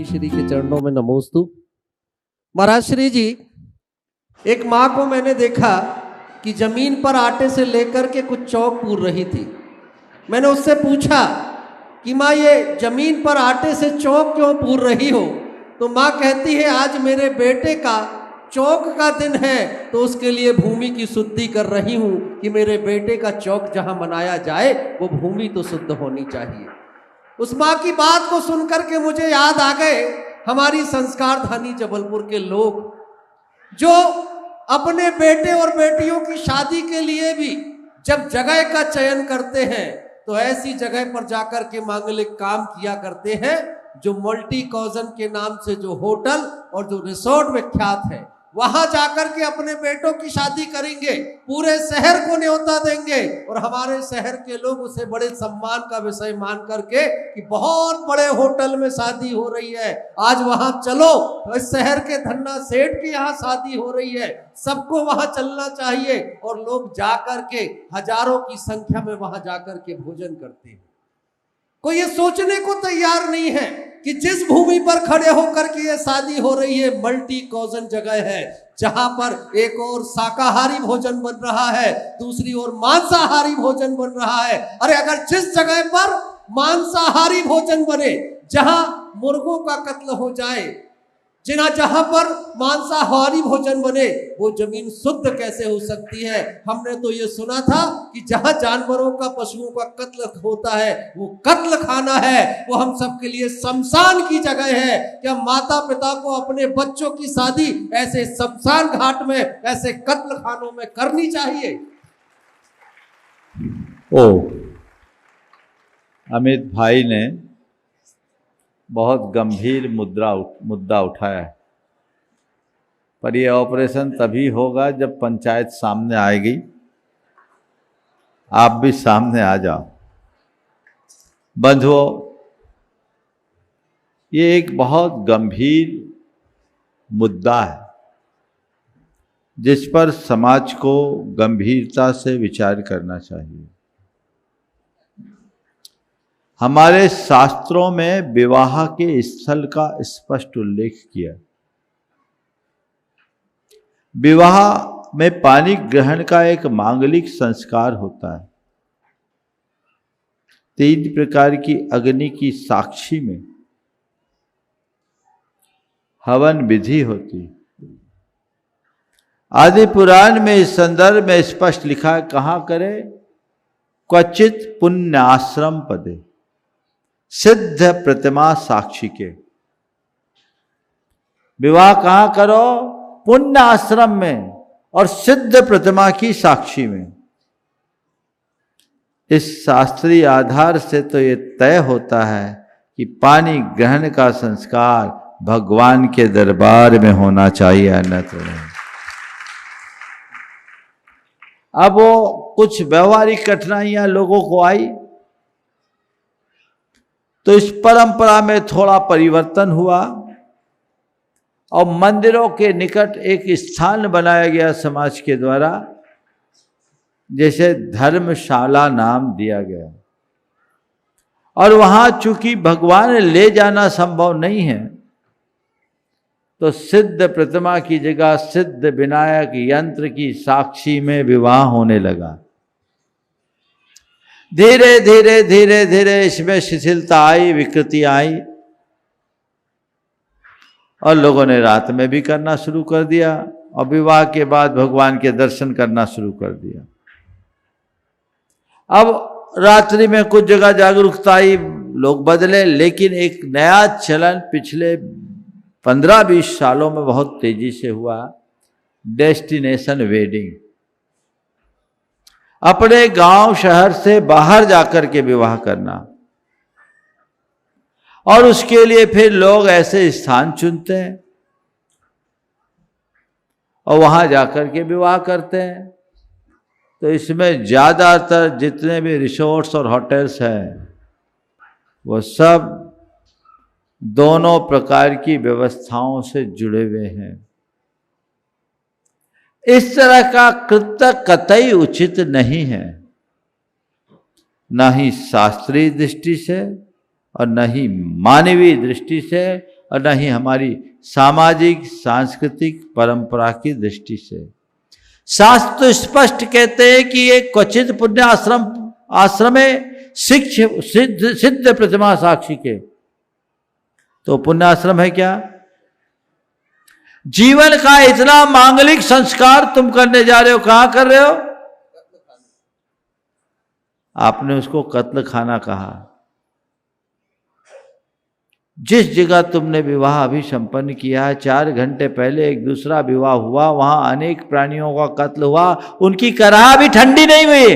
श्री के चरणों में नमोस्तु। महाराज श्री जी, एक माँ को मैंने देखा कि जमीन पर आटे से लेकर के कुछ चौक पूर रही थी। मैंने उससे पूछा कि माँ, ये जमीन पर आटे से चौक क्यों पूर रही हो? तो माँ कहती है, आज मेरे बेटे का चौक का दिन है तो उसके लिए भूमि की शुद्धि कर रही हूँ कि मेरे बेटे का चौक जहाँ मनाया जाए वो भूमि तो शुद्ध होनी चाहिए। उस माँ की बात को सुनकर के मुझे याद आ गए हमारी संस्कार धनी जबलपुर के लोग, जो अपने बेटे और बेटियों की शादी के लिए भी जब जगह का चयन करते हैं तो ऐसी जगह पर जाकर के मांगलिक काम किया करते हैं जो मल्टी कॉजन के नाम से जो होटल और जो रिसोर्ट विख्यात है, वहां जाकर के अपने बेटों की शादी करेंगे, पूरे शहर को न्योता देंगे और हमारे शहर के लोग उसे बड़े सम्मान का विषय मान करके कि बहुत बड़े होटल में शादी हो रही है, आज वहां चलो, इस शहर के धन्ना सेठ के यहाँ शादी हो रही है, सबको वहां चलना चाहिए। और लोग जाकर के हजारों की संख्या में वहां जाकर के भोजन करते हैं। कोई ये सोचने को तैयार नहीं है कि जिस भूमि पर खड़े होकर के ये शादी हो रही है मल्टी कॉजन जगह है, जहां पर एक और शाकाहारी भोजन बन रहा है, दूसरी ओर मांसाहारी भोजन बन रहा है। अरे अगर जिस जगह पर मांसाहारी भोजन बने, जहां मुर्गों का कत्ल हो जाए, जहां पर मांसाहारी भोजन बने, वो जमीन शुद्ध कैसे हो सकती है? हमने तो ये सुना था कि जहां जानवरों का, पशुओं का कत्ल होता है वो कत्ल खाना है, वो हम सब के लिए शमशान की जगह है। क्या माता पिता को अपने बच्चों की शादी ऐसे शमशान घाट में, ऐसे कत्ल खानों में करनी चाहिए? अमित भाई ने बहुत गंभीर मुद्दा उठाया है, पर यह ऑपरेशन तभी होगा जब पंचायत सामने आएगी। आप भी सामने आ जाओ। बंधुओं, ये एक बहुत गंभीर मुद्दा है जिस पर समाज को गंभीरता से विचार करना चाहिए। हमारे शास्त्रों में विवाह के स्थल का स्पष्ट उल्लेख किया। विवाह में पानी ग्रहण का एक मांगलिक संस्कार होता है। 3 प्रकार की अग्नि की साक्षी में हवन विधि होती। आदि पुराण में इस संदर्भ में स्पष्ट लिखा है, कहाँ करे? क्वचित पुण्याश्रम पदे, सिद्ध प्रतिमा साक्षी के। विवाह कहां करो? पुण्य आश्रम में और सिद्ध प्रतिमा की साक्षी में। इस शास्त्रीय आधार से तो ये तय होता है कि पानी ग्रहण का संस्कार भगवान के दरबार में होना चाहिए, अन्यथा नहीं। अब वो कुछ व्यवहारिक कठिनाइयां लोगों को आई तो इस परंपरा में थोड़ा परिवर्तन हुआ और मंदिरों के निकट एक स्थान बनाया गया समाज के द्वारा, जैसे धर्मशाला नाम दिया गया। और वहां चूंकि भगवान ले जाना संभव नहीं है तो सिद्ध प्रतिमा की जगह सिद्ध विनायक यंत्र की साक्षी में विवाह होने लगा। धीरे धीरे धीरे धीरे इसमें शिथिलता आई, विकृति आई और लोगों ने रात में भी करना शुरू कर दिया और विवाह के बाद भगवान के दर्शन करना शुरू कर दिया। अब रात्रि में कुछ जगह जागरूकता आई, लोग बदले, लेकिन एक नया चलन पिछले 15-20 सालों में बहुत तेजी से हुआ, डेस्टिनेशन वेडिंग। अपने गांव शहर से बाहर जाकर के विवाह करना, और उसके लिए फिर लोग ऐसे स्थान चुनते हैं और वहां जाकर के विवाह करते हैं। तो इसमें ज्यादातर जितने भी रिसोर्ट्स और होटल्स हैं वो सब दोनों प्रकार की व्यवस्थाओं से जुड़े हुए हैं। इस तरह का कृत्य कतई उचित नहीं है, न ही शास्त्रीय दृष्टि से और न ही मानवीय दृष्टि से और न ही हमारी सामाजिक सांस्कृतिक परंपरा की दृष्टि से। शास्त्र तो स्पष्ट कहते हैं कि ये क्वचित पुण्य आश्रमे सिद्ध प्रतिमा साक्षी के। तो पुण्य आश्रम है क्या? जीवन का इतना मांगलिक संस्कार तुम करने जा रहे हो, कहां कर रहे हो? आपने उसको कत्ल खाना कहा। जिस जगह तुमने विवाह अभी संपन्न किया है, 4 घंटे पहले एक दूसरा विवाह हुआ, वहां अनेक प्राणियों का कत्ल हुआ, उनकी कराह भी ठंडी नहीं हुई,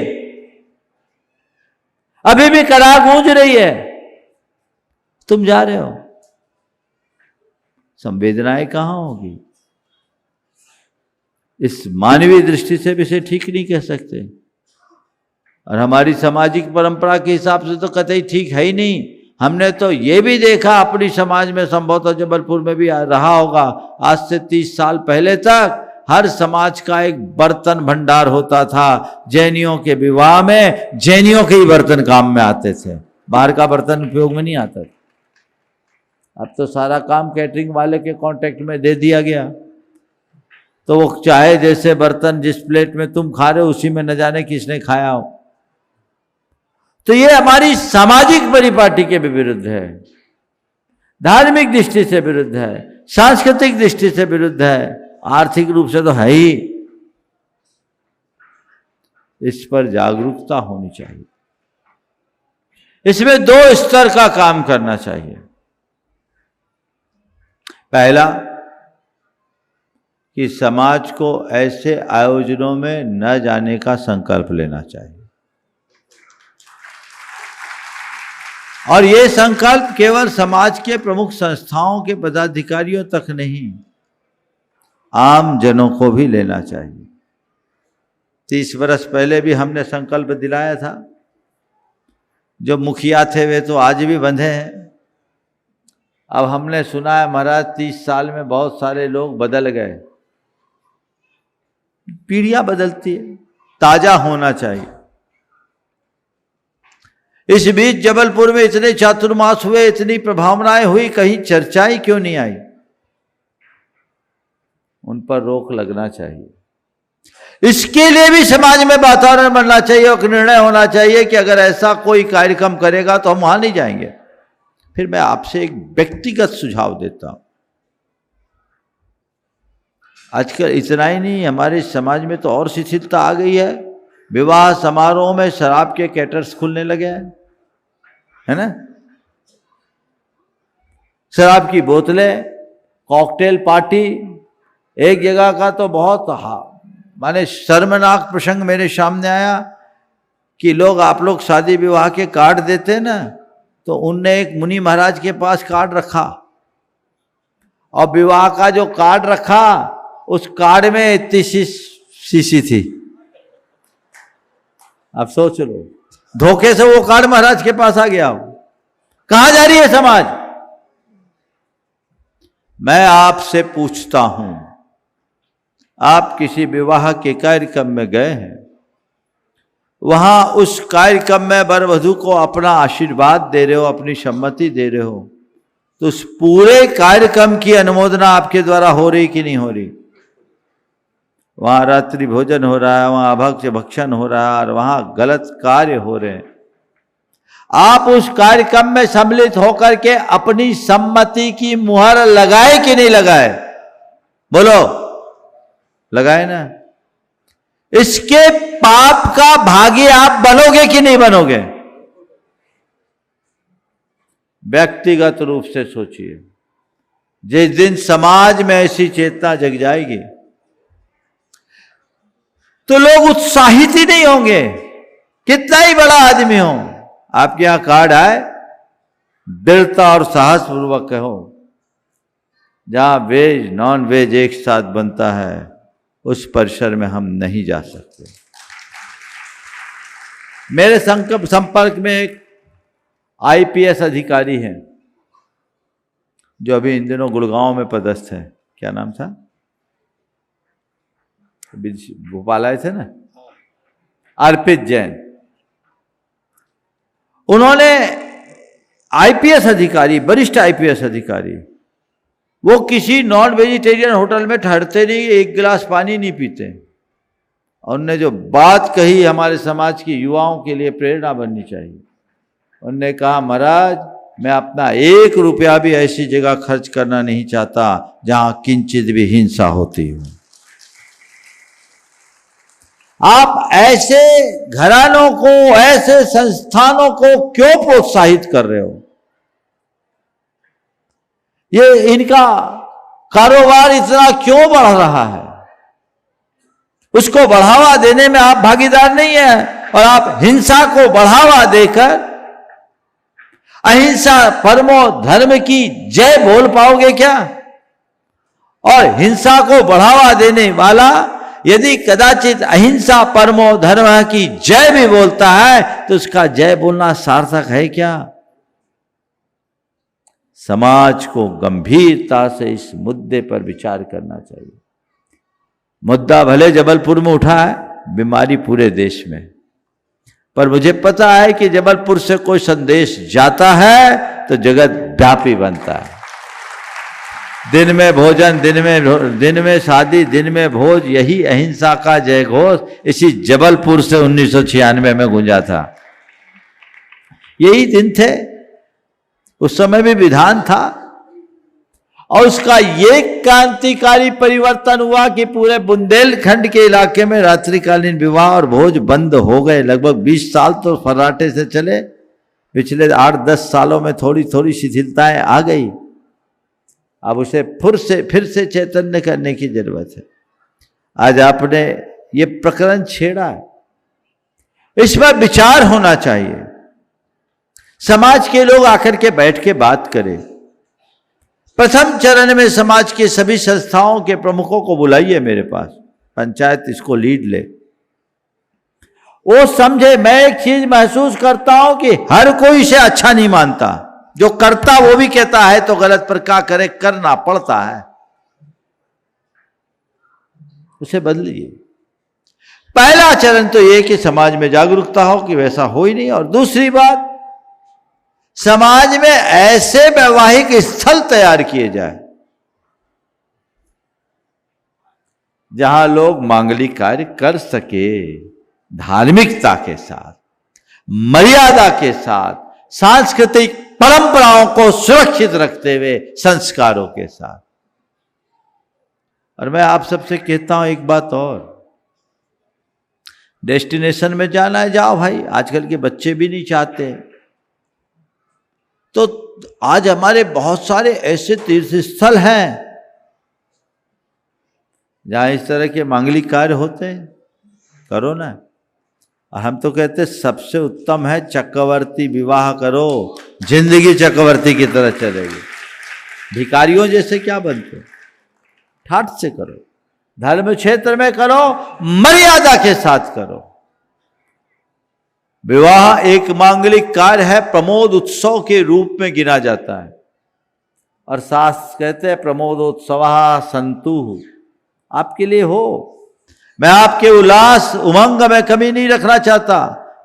अभी भी कराह गूंज रही है। तुम जा रहे हो, संवेदनाएं कहां होगी? इस मानवीय दृष्टि से भी इसे ठीक नहीं कह सकते, और हमारी सामाजिक परंपरा के हिसाब से तो कतई ठीक है ही नहीं। हमने तो ये भी देखा अपनी समाज में, संभवतः जबलपुर में भी रहा होगा, आज से 30 साल पहले तक हर समाज का एक बर्तन भंडार होता था। जैनियों के विवाह में जैनियों के ही बर्तन काम में आते थे, बाहर का बर्तन उपयोग में नहीं आता था। अब तो सारा काम कैटरिंग वाले के कांटेक्ट में दे दिया गया, तो वो चाहे जैसे बर्तन जिस प्लेट में तुम खा रहे हो उसी में न जाने किसने खाया हो। तो ये हमारी सामाजिक परिपाटी के भी विरुद्ध है, धार्मिक दृष्टि से विरुद्ध है, सांस्कृतिक दृष्टि से विरुद्ध है, आर्थिक रूप से तो है ही। इस पर जागरूकता होनी चाहिए। इसमें 2 स्तर का काम करना चाहिए। पहला कि समाज को ऐसे आयोजनों में न जाने का संकल्प लेना चाहिए, और ये संकल्प केवल समाज के प्रमुख संस्थाओं के पदाधिकारियों तक नहीं, आम जनों को भी लेना चाहिए। 30 वर्ष पहले भी हमने संकल्प दिलाया था, जो मुखिया थे वे तो आज भी बंधे हैं। अब हमने सुना है महाराज 30 साल में बहुत सारे लोग बदल गए। पीढ़ियां बदलती है, ताजा होना चाहिए। इस बीच जबलपुर में इतने चातुर्मास हुए, इतनी प्रभावनाएं हुई, कहीं चर्चाएं क्यों नहीं आई? उन पर रोक लगना चाहिए। इसके लिए भी समाज में वातावरण बनना चाहिए और निर्णय होना चाहिए कि अगर ऐसा कोई कार्यक्रम करेगा तो हम वहां नहीं जाएंगे। फिर मैं आपसे एक व्यक्तिगत सुझाव देता हूं। आजकल इतना ही नहीं, हमारे समाज में तो और शिथिलता आ गई है। विवाह समारोह में शराब के कैटर्स खुलने लगे हैं, है ना? शराब की बोतलें, कॉकटेल पार्टी। एक जगह का तो बहुत माने शर्मनाक प्रसंग मेरे सामने आया कि आप लोग शादी विवाह के कार्ड देते हैं ना, तो उनने एक मुनि महाराज के पास कार्ड रखा, और विवाह का जो कार्ड रखा उस कार्ड में इतनी शीशी थी। अब सोच लो, धोखे से वो कार्ड महाराज के पास आ गया। कहां जा रही है समाज? मैं आपसे पूछता हूं, आप किसी विवाह के कार्यक्रम में गए हैं, वहां उस कार्यक्रम में वर वधू को अपना आशीर्वाद दे रहे हो, अपनी सम्मति दे रहे हो, तो उस पूरे कार्यक्रम की अनुमोदना आपके द्वारा हो रही कि नहीं हो रही? वहां रात्रि भोजन हो रहा है, वहां अभक्ष्य भक्षण हो रहा है, और वहां गलत कार्य हो रहे हैं। आप उस कार्यक्रम में सम्मिलित होकर के अपनी सम्मति की मुहर लगाए कि नहीं लगाए? बोलो, लगाए ना? इसके पाप का भागी आप बनोगे कि नहीं बनोगे? व्यक्तिगत रूप से सोचिए। जिस दिन समाज में ऐसी चेतना जग जाएगी तो लोग उत्साहित ही नहीं होंगे, कितना ही बड़ा आदमी हो। आपके यहां कार्ड आए, दृढ़ता और साहस पूर्वक कहो। जहां वेज नॉन वेज एक साथ बनता है उस परिसर में हम नहीं जा सकते। मेरे संपर्क में एक आईपीएस अधिकारी हैं जो अभी इन दिनों गुड़गांव में पदस्थ है। क्या नाम था? भोपाल आए थे ना, अर्पित जैन। उन्होंने आईपीएस अधिकारी, वरिष्ठ आईपीएस अधिकारी, वो किसी नॉन वेजिटेरियन होटल में ठहरते नहीं, एक गिलास पानी नहीं पीते। और उनने जो बात कही हमारे समाज की युवाओं के लिए प्रेरणा बननी चाहिए। उनने कहा, महाराज मैं अपना 1 रुपया भी ऐसी जगह खर्च करना नहीं चाहता जहां किंचित भी हिंसा होती हो। आप ऐसे घरानों को, ऐसे संस्थानों को क्यों प्रोत्साहित कर रहे हो? ये इनका कारोबार इतना क्यों बढ़ रहा है? उसको बढ़ावा देने में आप भागीदार नहीं है और आप हिंसा को बढ़ावा देकर अहिंसा परमो धर्म की जय बोल पाओगे क्या? और हिंसा को बढ़ावा देने वाला यदि कदाचित अहिंसा परमो धर्म की जय भी बोलता है तो उसका जय बोलना सार्थक है क्या? समाज को गंभीरता से इस मुद्दे पर विचार करना चाहिए। मुद्दा भले जबलपुर में उठा है, बीमारी पूरे देश में, पर मुझे पता है कि जबलपुर से कोई संदेश जाता है तो जगत व्यापी बनता है। दिन में भोजन, दिन में शादी, दिन में भोज, यही अहिंसा का जय घोष इसी जबलपुर से 1996 में गूंजा था। यही दिन थे, उस समय भी विधान था और उसका ये क्रांतिकारी परिवर्तन हुआ कि पूरे बुंदेलखंड के इलाके में रात्रिकालीन विवाह और भोज बंद हो गए। लगभग 20 साल तो फर्राटे से चले, पिछले 8-10 सालों में थोड़ी थोड़ी शिथिलताएं आ गई। अब उसे फिर से चैतन्य करने की जरूरत है। आज आपने ये प्रकरण छेड़ा है, इस पर विचार होना चाहिए। समाज के लोग आकर के बैठ के बात करें। प्रथम चरण में समाज के सभी संस्थाओं के प्रमुखों को बुलाइए मेरे पास, पंचायत इसको लीड ले। वो समझे, मैं एक चीज महसूस करता हूं कि हर कोई इसे अच्छा नहीं मानता। जो करता वो भी कहता है तो गलत, पर क्या करे, करना पड़ता है। उसे बदलिए। पहला चरण तो यह कि समाज में जागरूकता हो कि वैसा हो ही नहीं। और दूसरी बात, समाज में ऐसे वैवाहिक स्थल तैयार किए जाए जहां लोग मांगलिक कार्य कर सके, धार्मिकता के साथ, मर्यादा के साथ, सांस्कृतिक परंपराओं को सुरक्षित रखते हुए, संस्कारों के साथ। और मैं आप सबसे कहता हूं एक बात और, डेस्टिनेशन में जाना है जाओ भाई, आजकल के बच्चे भी नहीं चाहते। तो आज हमारे बहुत सारे ऐसे तीर्थ स्थल हैं जहां इस तरह के मांगलिक कार्य होते हैं, करो ना। और हम तो कहते सबसे उत्तम है चक्रवर्ती विवाह करो, जिंदगी चक्रवर्ती की तरह चलेगी। भिखारियों जैसे क्या बनते, ठाठ से करो, धर्म क्षेत्र में करो, मर्यादा के साथ करो। विवाह एक मांगलिक कार्य है, प्रमोद उत्सव के रूप में गिना जाता है। और शास्त्र कहते हैं प्रमोदोत्सवः सन्तु, आपके लिए हो। मैं आपके उल्लास उमंग में कमी नहीं रखना चाहता,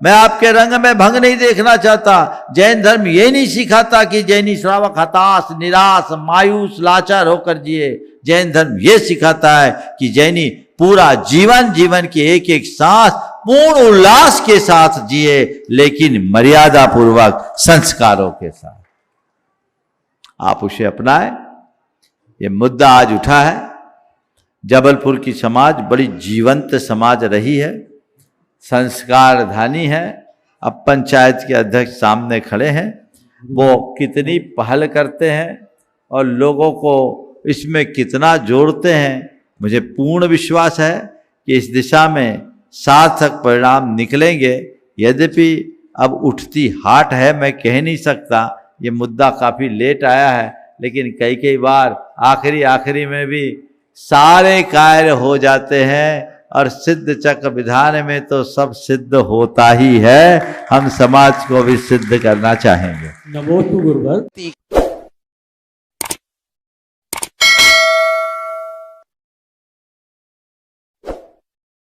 मैं आपके रंग में भंग नहीं देखना चाहता। जैन धर्म ये नहीं सिखाता कि जैनी श्रावक हताश, निराश, मायूस, लाचार होकर जिए। जैन धर्म ये सिखाता है कि जैनी पूरा जीवन की एक एक सांस पूर्ण उल्लास के साथ जिए, लेकिन मर्यादा पूर्वक, संस्कारों के साथ। आप उसे अपनाएं। ये मुद्दा आज उठा है। जबलपुर की समाज बड़ी जीवंत समाज रही है, संस्कार धानी है। अब पंचायत के अध्यक्ष सामने खड़े हैं, वो कितनी पहल करते हैं और लोगों को इसमें कितना जोड़ते हैं। मुझे पूर्ण विश्वास है कि इस दिशा में सार्थक परिणाम निकलेंगे। यद्यपि अब उठती हाट है, मैं कह नहीं सकता, ये मुद्दा काफ़ी लेट आया है, लेकिन कई बार आखिरी में भी सारे कार्य हो जाते हैं। और सिद्ध चक्र विधान में तो सब सिद्ध होता ही है, हम समाज को भी सिद्ध करना चाहेंगे। नमो तु गुरुवर।